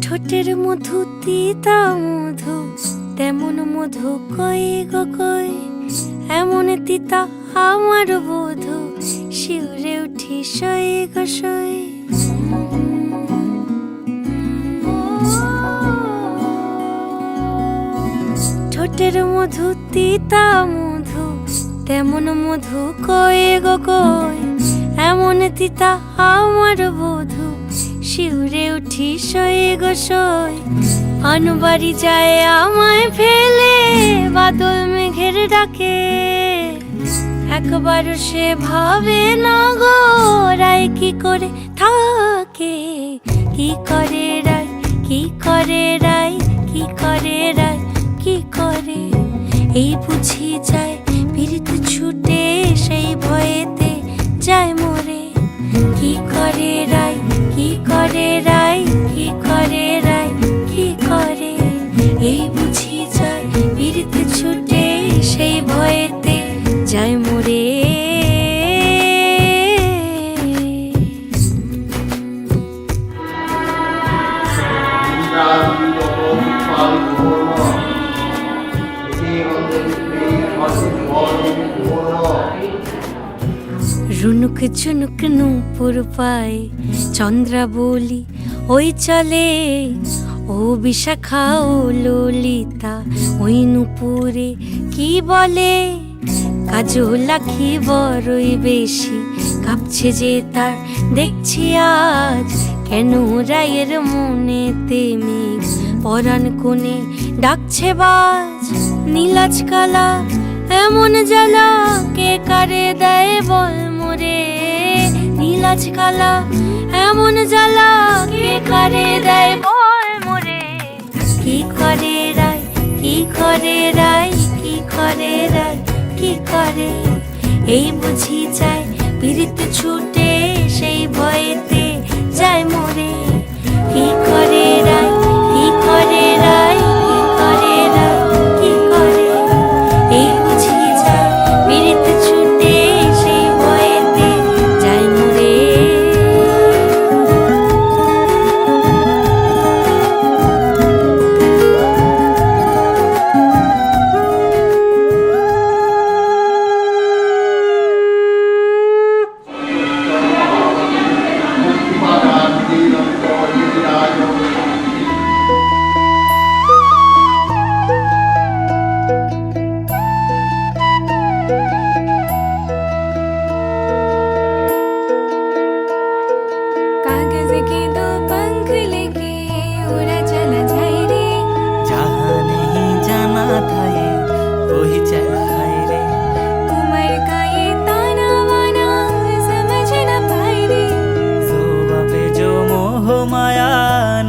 ঠোঁটের মধু তিতা মধু, তেমন মধু কই গো কই, এমন তিতা আমার বধু, শিউরে উঠি সই গো সই। ঠোঁটের মধু তিতা মধু, তেমন মধু কই গো কই, এমন তিতা আমার বধু, শিউরে উঠি সই গো সই। আনবাড়ি যায় আমায় ফেলে বাদল মেঘের ডাকে, একবার সে ভাবে না গো রায় কি করে থাকে। কি করে রায়, কি করে রায়, কি করে রায়, কি করে, এই বুঝি যায় পীড়িত ছুটে সেই ভয়েতে যায় মরে। কি করে রায়, কি করে রায়, কি করে রায়, কি করে, এই বুঝি যায় পীড়িত ছুটে সেই ভয়েতে যায় মরে। রুনুক ঝুনুক নূপুর পায় চন্দ্রাবলী ওই চলে, ও বিশাখা ও ললিতা ওই নূপুরে কি বলে। কাজল আঁখি বড়ই বেশি কাঁপছে যে তার দেখছি আজ, কেন রায়ের মনেতে মেঘ পরাণ কোণে ডাকছে বাজ। নীলাজ কালা এমন জ্বালা কে কারে দেয় বল মোরে, নীলাজ কালা এমন জ্বালা কে কারে দেয় বল মোরে। কি করে রায়, কি করে রায়, কি করে রায়, কি করে, এই বুঝি যায় পীড়িত ছুটে সেই ভয়েতে যায় মরে। কি করে রায়, কি করে রায়, কি করে রায়, কি করে, এই বুঝি যায় পীড়িত ছুটে সেই ভয়েতে যায় মরে।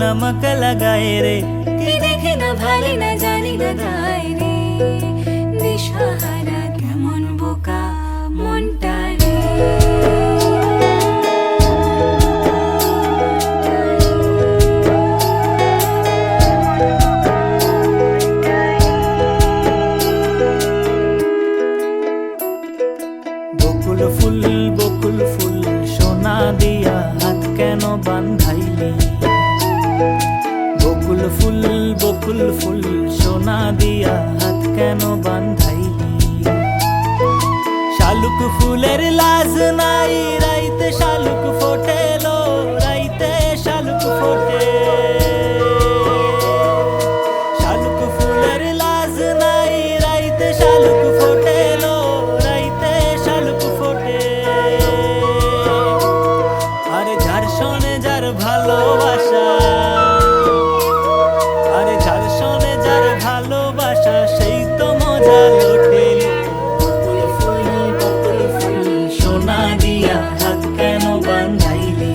नमक लगाए रे, কি দেখে না ভালে না জানি না তাই রে, দিশাহারা কেমন বোকা মনটা রে। বকুল ফুল সোনা দিয়া হাত কেন বান্ধাইলি। বকুল ফুল সোনা দিয়া হাত কেন বান্ধাইলি। শালুক ফুলের লাজ নাই রাইতে শালুক ফোটেলো, রাইতে শালুক ফোটে। শালুক ফুলের লাজ নাই রাইতে শালুক ফোটেলো, রাইতে শালুক ফোটে। আরে যার শোনে যার ভালোবাসা, আরে যার শোনে যার ভালোবাসা সেই তো মজা লোটে। বকুল ফুল সোনা দিয়া হাত কেন বান্ধাইলি।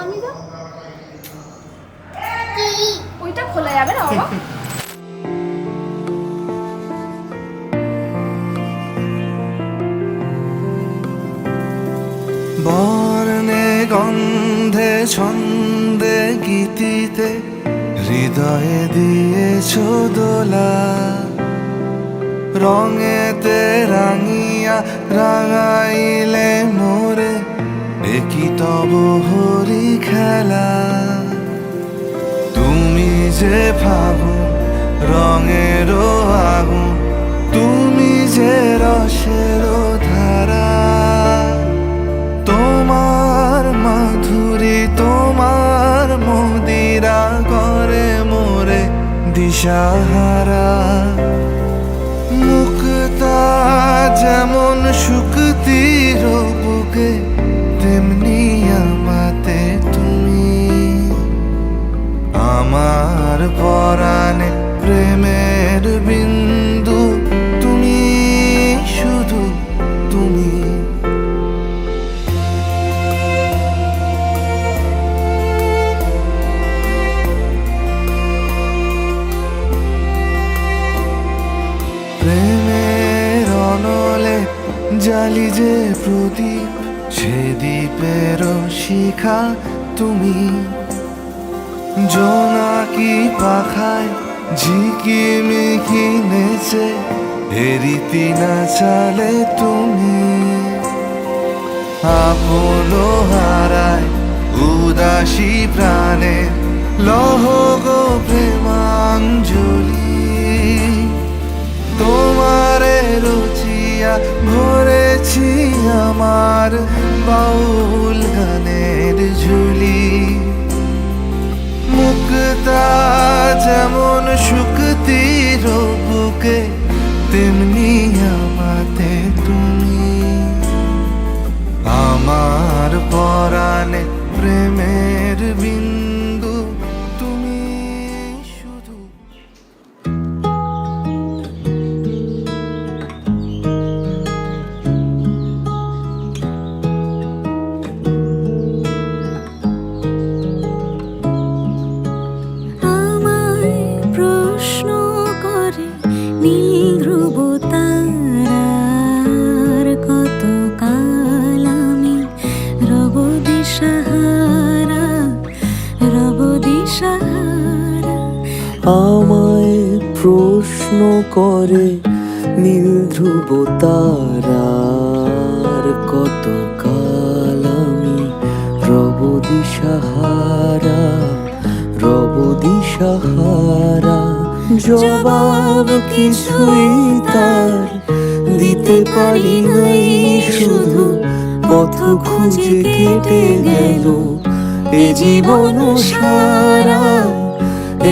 আমি দাও ওইটা খোলা যাবে না বাবা। বর্ণে গন্ধে ছন্দে গীতিতে হৃদয়ে দিয়েছ দোলা, রঙেতে রাঙিয়া রাঙাইলে মোরে একই তব হরি খেলা। তুমি যে ফাগুন রঙেরও আগুন, তুমি যে রসেরও ধারা, তোমার মাধুরী তোমার মদিরা করে মোরে দিশাহারা। মুক্তা যেমন শুকতির বুকে, তেমনি আমাতে তুমি। আমার পরাণে প্রেমের বিন্দু তুমি, শুধু তুমি। প্রেমের অনলে জালি যে প্রদীপ, সে দ্বীপের শিখা তুমি। জোনাকি পাখায় ঝিকিমিকি নেচে হেরিতি না চালে তুমি। আপন হারায় উদাসী প্রাণে লহ গো প্রেমাঞ্জলি। তোমারে রুচিয়া ভরেছি আমার বাউল গানের ঝুলি। মুক্তা যেমন শুকতির বুকে, তেমনি আমাতে তুমি। আমার পরাণে প্রেমের বিন্দু তুমি, শুধু। আমায় প্রশ্ন করে নীল ধ্রুব তারার, কত কাল আমি রব দিশাহারা, রব দিশাহারা। আমায় প্রশ্ন করে নীল ধ্রুব তারার, কত কাল আমি রব দিশাহারা, রব দিশাহারা। জবাব কিছুই তার দিতে পারি নাই, শুধু পথ খুঁজে কেটে গেল এ জীবন সারা,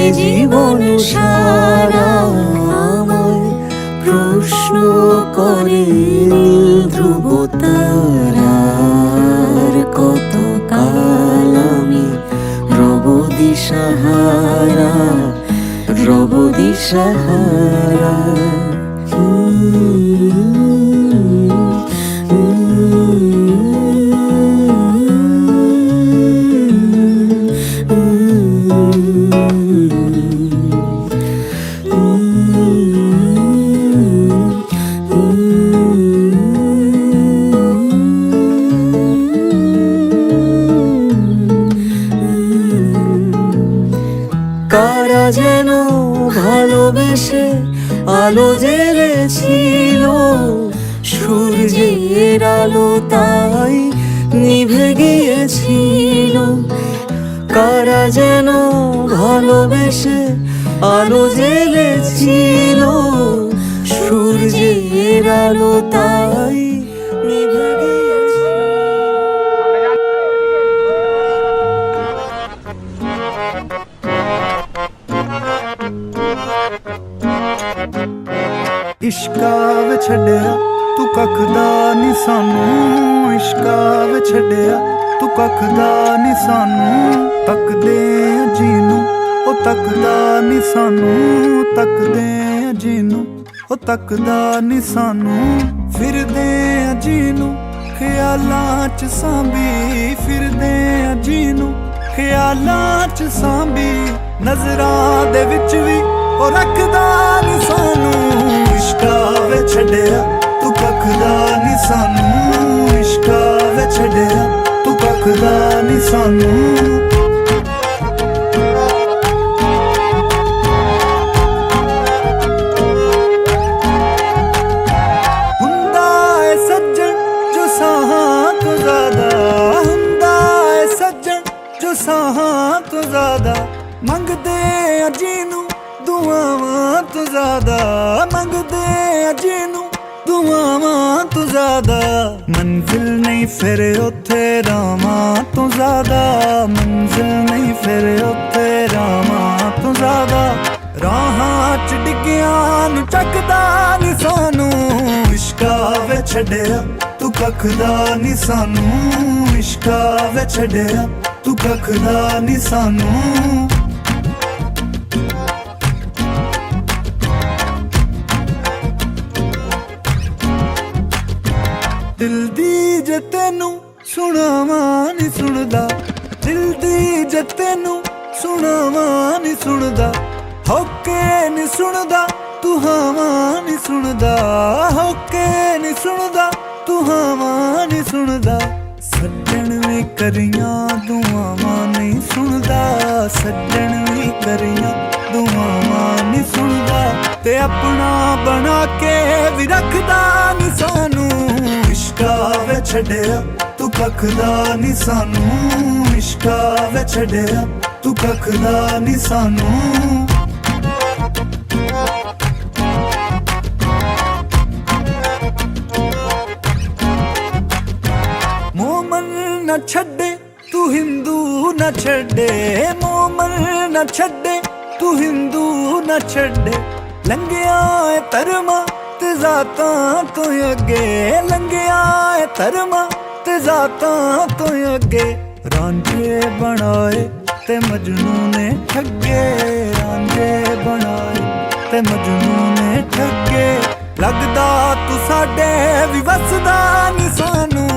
এ জীবন সারা। আমায় প্রশ্ন করে নীল ধ্রুব তারার, কত কাল আমি রব দিশাহারা, রব দিশাহারা। কারা যেন ভালোবেসে আলো জ্বেলেছিল, সূর্যের আলো তাই নিভে গিয়েছিল। কারা যেন ভালোবেসে আলো জ্বেলেছিল, সূর্যের আলো তাই নিভে গিয়েছিল। इश्का वे छड्डिया तू कखदा नी सानू, इश्का वे छड्डिया तू कखदा नी सानू। तकदे जीनू ओ तकदा नी सानू, तकदे जीनू ओ तकदा नी सानू। फिरदे जीनू ख्याल ਖਿਆਲਾਂ ਚ ਸਾਂਭੀ ਫਿਰਦੇ ਆ ਜਿਹਨੂੰ ਖਿਆਲਾਂ ਚ ਸਾਂਭੀ ਨਜ਼ਰਾਂ ਦੇ ਵਿੱਚ ਵੀ ਉਹ ਰੱਖਦਾ ਨੀ ਸਾਨੂੰ ਇਸ਼ਕਾਂ ਵੇ ਛੱਡਿਆ ਤੂੰ ਕੱਖ ਦਾ ਨੀ ਸਾਨੂੰ ਇਸ਼ਕਾਂ ਵੇ ਛੱਡਿਆ ਤੂੰ ਕੱਖ ਦਾ ਨੀ ਸਾਨੂੰ ਸਾਹਾਂ ਤੋਂ ਜ਼ਿਆਦਾ ਮੰਗਦੇ ਆ ਜਿਹਨੂੰ ਦੁਆਵਾਂ ਤੋਂ ਜ਼ਿਆਦਾ ਮੰਗਦੇ ਆ ਜਿਹਨੂੰ ਦੁਆਵਾਂ ਤੋਂ ਜ਼ਿਆਦਾ ਮੰਜ਼ਿਲ ਨਹੀਂ ਫਿਰ ਉੱਥੇ ਰਾਵਾਂ ਤੋਂ ਜ਼ਿਆਦਾ ਮੰਜ਼ਿਲ ਨਹੀਂ ਫਿਰ ਉੱਥੇ ਰਾਵਾਂ ਤੋਂ ਜ਼ਿਆਦਾ ਰਾਹਾਂ ਚ ਡਿੱਗਿਆਂ ਨੂੰ ਚੱਕਦਾ ਨੀ ਸਾਨੂੰ ਇਸ਼ਕਾਂ ਵੇ ਛੱਡਿਆ ਤੂੰ ਕੱਖ ਦਾ ਨੀ ਸਾਨੂੰ ਇਸ਼ਕਾਂ ਵੇ ਛੱਡਿਆ ਤੂੰ ਕੱਖ ਦਾ ਨੀ ਸਾਨੂੰ ਦਿਲ ਦੀ ਜੇ ਤੈਨੂੰ ਸੁਣਾਵਾਂ ਨੀ ਸੁਣਦਾ ਦਿਲ ਦੀ ਜੇ ਤੈਨੂੰ ਸੁਣਾਵਾਂ ਨੀ ਸੁਣਦਾ ਹੋਕੇ ਨੀ ਸੁਣਦਾ ਤੂੰ ਹਾਵਾਂ ਨੀ ਸੁਣਦਾ ਹੋਕੇ ਨੀ ਸੁਣਦਾ ਤੂੰ ਹਾਵਾਂ ਨੀ ਸੁਣਦਾ ਸੱਜਣ ਵੀ ਕਰੀਆਂ ਦੁਆਵਾਂ ਨਹੀਂ ਸੁਣਦਾ ਸੱਜਣ ਵੀ ਕਰੀਆਂ ਦੁਆਵਾਂ ਨਹੀਂ ਸੁਣਦਾ ਤੇ ਆਪਣਾ ਬਣਾ ਕੇ ਵੀ ਰੱਖਦਾ ਨੀ ਸਾਨੂੰ ਇਸ਼ਕਾਂ ਵੇ ਛੱਡਿਆ ਤੂੰ ਕੱਖ ਦਾ ਨੀ ਸਾਨੂੰ ਇਸ਼ਕਾਂ ਵੇ ਛੱਡਿਆ ਤੂੰ ਕੱਖ ਦਾ ਨੀ ਸਾਨੂੰ ਨਾ ਛੱਡੇ ਤੂੰ ਹਿੰਦੂ ਨਾ ਛੱਡੇ ਮੋਮਨ ਨਾ ਛੱਡੇ ਤੂੰ ਹਿੰਦੂ ਨਾ ਛੱਡੇ ਲੰਘਿਆ ਏ ਧਰਮਾਂ ਤੇ ਜ਼ਾਤਾਂ ਤੋਂ ਅੱਗੇ ਲੰਘਿਆ ਏ ਧਰਮਾਂ ਤੇ ਜ਼ਾਤਾਂ ਤੋਂ ਅੱਗੇ ਰਾਂਝੇ ਬਣਾਏ ਤੇ ਮਜਨੂ ਨੇ ਠੱਗੇ ਰਾਂਝੇ ਬਣਾਏ ਤੇ ਮਜਨੂ ਨੇ ਠੱਗੇ ਲੱਗਦਾ ਤੂੰ ਸਾਡੇ ਵੀ ਵਸਦਾ ਨੀ ਸਾਨੂੰ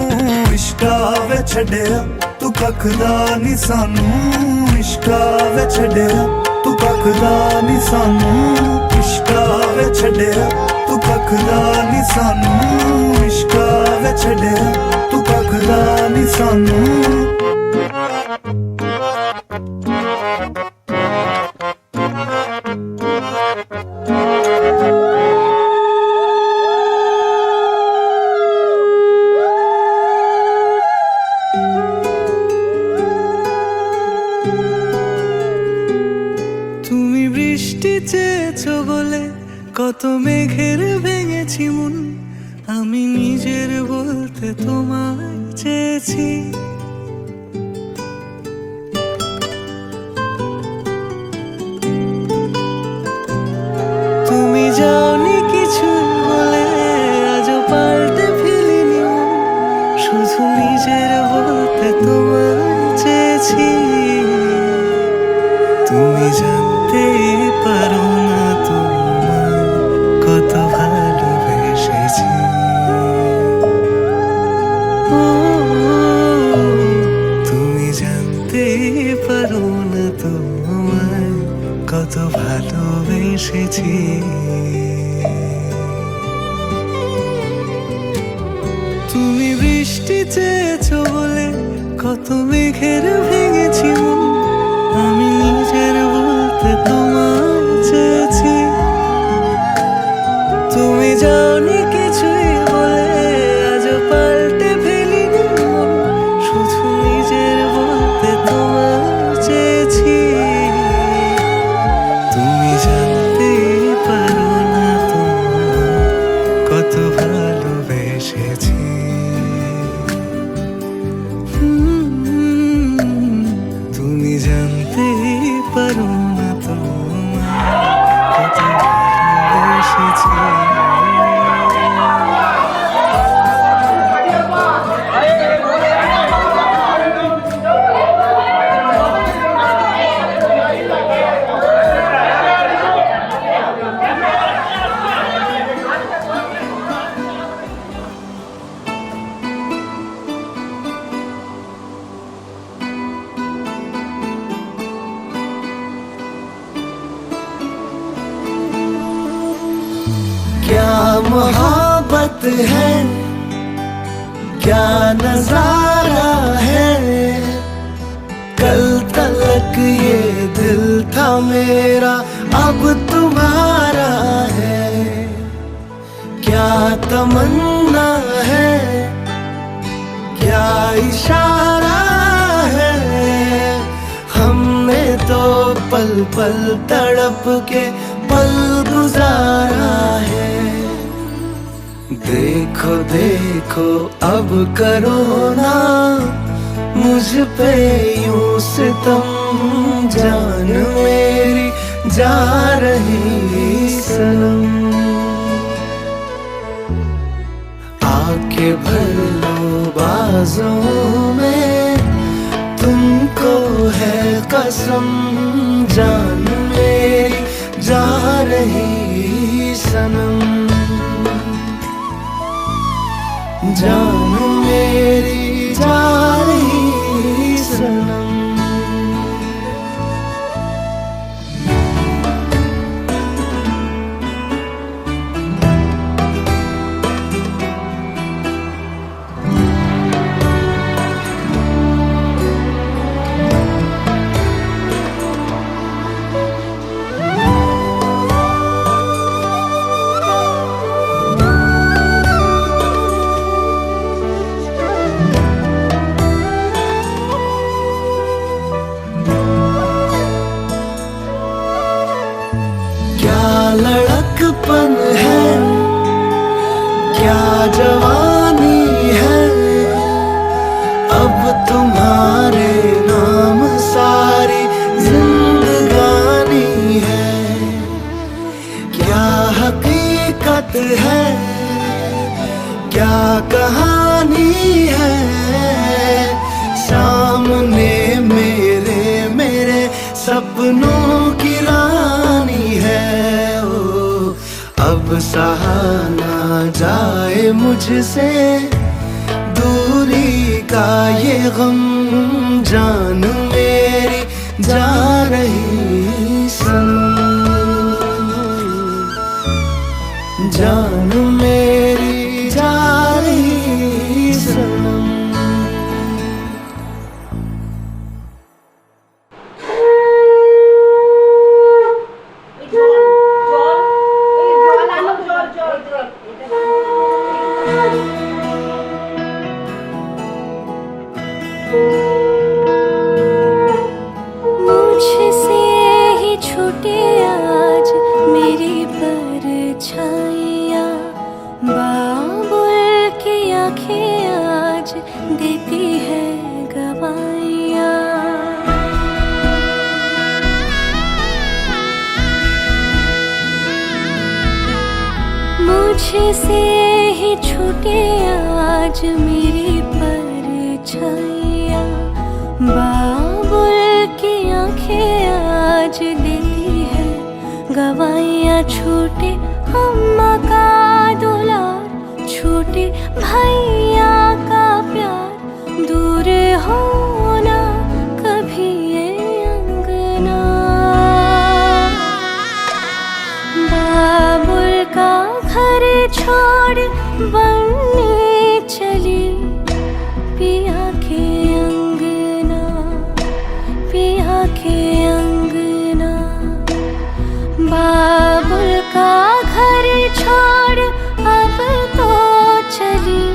ਇਸ਼ਕਾਂ ਵੇ ਛੱਡਿਆ ਤੂੰ ਕੱਖ ਦਾ ਨੀ ਸਾਨੂੰ ਇਸ਼ਕਾਂ ਵੇ ਛੱਡਿਆ ਤੂੰ ਕੱਖ ਦਾ ਨੀ ਸਾਨੂੰ ਇਸ਼ਕਾਂ ਵੇ ਛੱਡਿਆ ਤੂੰ ਕੱਖ ਦਾ ਨੀ ਸਾਨੂੰ ਇਸ਼ਕਾਂ ਵੇ ਛੱਡਿਆ ਤੂੰ ਕੱਖ ਦਾ ਨੀ ਸਾਨੂੰ চেয়েছো বলে কত মেঘের ভেঙেছি মন আমি নিজের বলতে তোমায় চেয়েছি তুমি যাওনি কিছু বলে আজও পাল্টে ফেলিনি শুধু নিজের বলতে তোমায় চেয়েছি তুমি জানতে পারো না তোমায় কত ভালোবেসেছি তুমি জানতে পারো না তোমায় কত ভালোবেসেছি তুমি বৃষ্টি চেয়েছো বলে কত মেঘের ভেঙেছি মন আমি নিজের বলতে তোমায় চেয়েছি তুমি যাওনি কিছুই বলে আজও পাল্টে ফেলিনি মন শুধু নিজের বলতে তোমায় চেয়েছি তুমি জানতে পারো না তোমায় কত ভালোবেসেছি তুমি জানতে পারো না তোমায় কত ভালোবেসেছি बात है, क्या नजारा है। कल तलक ये दिल था मेरा, अब तुम्हारा है। क्या तमन्ना है, क्या इशारा है। हमने तो पल पल तड़प के पल गुजारा है। देखो देखो अब करो ना मुझ पे यूं सितम, जान मेरी जा रही सनम। आके भर लो बाजों में, तुमको है कसम, जान मेरी जा रही सनम। जान मेरी जा रही सनम। लड़कपन है, क्या जवानी है। अब तुम्हारे नाम सारी जिंदगानी है। क्या हकीकत है, क्या कहानी है। सामने मेरे मेरे सपनों की रानी है। अब सहा ना जाए मुझसे दूरी का ये गम, जान मेरी जा रही सनम। जान मेरी जा रही सनम। मुझसे ही छूटे आज मेरी परछाइयाँ, बाबुल की आंखें आज देती है गवाहियाँ। मुझसे ही छूटे आज मेरी परछाइयाँ, बाबुल की आंखें आज देती है गवाहियाँ। छूटे अम्मा का दुलार, छूटे भैया का प्यार, दूर होना कभी ये अंगना। बाबुल का घर छोड़ बनने चली पिया के अंगना, पिया के अंगना। बाबुल का घर छोड़ अब तो चली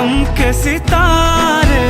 चमके सितारे